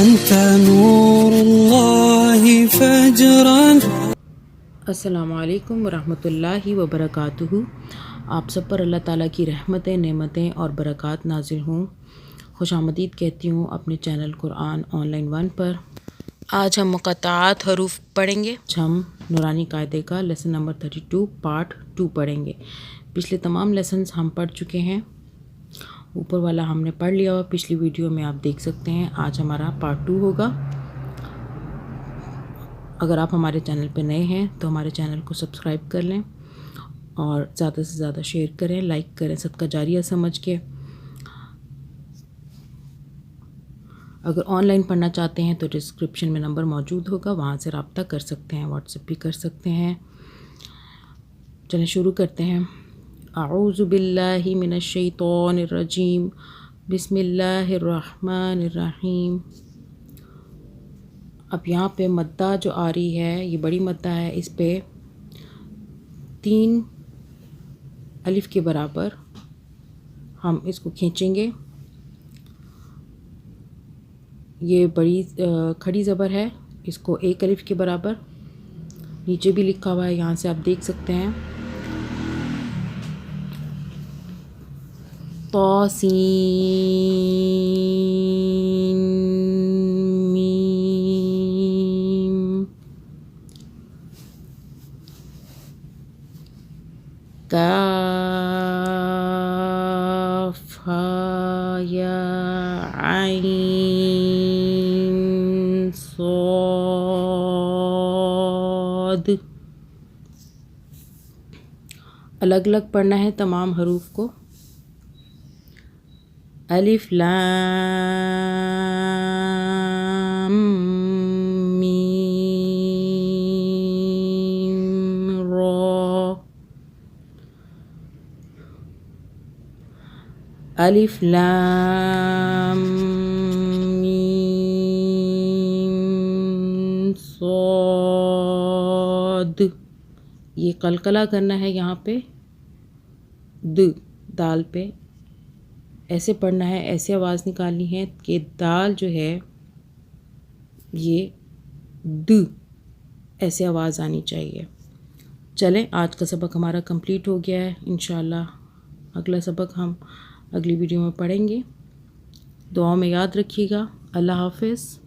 أنت نور الله فجرا. السلام علیکم ورحمۃ اللہ وبرکاتہ۔ آپ سب پر اللہ تعالیٰ کی رحمتیں، نعمتیں اور برکات نازل ہوں۔ خوش آمدید کہتی ہوں اپنے چینل قرآن آن لائن 1 پر۔ آج ہم مقطعات حروف پڑھیں گے۔ ہم نورانی قاعدے کا لیسن نمبر 32 پارٹ 2 پڑھیں گے۔ پچھلے تمام لیسنز ہم پڑھ چکے ہیں، اوپر والا ہم نے پڑھ لیا اور پچھلی ویڈیو میں آپ دیکھ سکتے ہیں۔ آج ہمارا پارٹ 2 ہوگا۔ اگر آپ ہمارے چینل پہ نئے ہیں تو ہمارے چینل کو سبسکرائب کر لیں اور زیادہ سے زیادہ شیئر کریں، لائک کریں، صدقہ جاریہ سمجھ کے۔ اگر آن لائن پڑھنا چاہتے ہیں تو ڈسکرپشن میں نمبر موجود ہوگا، وہاں سے رابطہ کر سکتے ہیں، واٹس ایپ بھی کر سکتے ہیں۔ چلیں شروع کرتے ہیں۔ اعوذ باللہ من الشیطان الرجیم، بسم اللہ الرحمن الرحیم۔ اب یہاں پہ مدہ جو آ رہی ہے یہ بڑی مدہ ہے، اس پہ 3 الف کے برابر ہم اس کو کھینچیں گے۔ یہ بڑی کھڑی زبر ہے، اس کو 1 الف کے برابر، نیچے بھی لکھا ہوا ہے، یہاں سے آپ دیکھ سکتے ہیں۔ طاسین میم کاف ہا یا عین صاد۔ الگ الگ پڑھنا ہے تمام حروف کو۔ الف لام میم را، الف لام میم صاد۔ یہ قلقلہ کرنا ہے یہاں پہ، دال پہ ایسے پڑھنا ہے، ایسے آواز نکالنی ہے کہ دال جو ہے یہ ایسے آواز آنی چاہیے۔ چلیں آج کا سبق ہمارا کمپلیٹ ہو گیا ہے، انشاءاللہ اگلا سبق ہم اگلی ویڈیو میں پڑھیں گے۔ دعاؤں میں یاد رکھیے گا۔ اللہ حافظ۔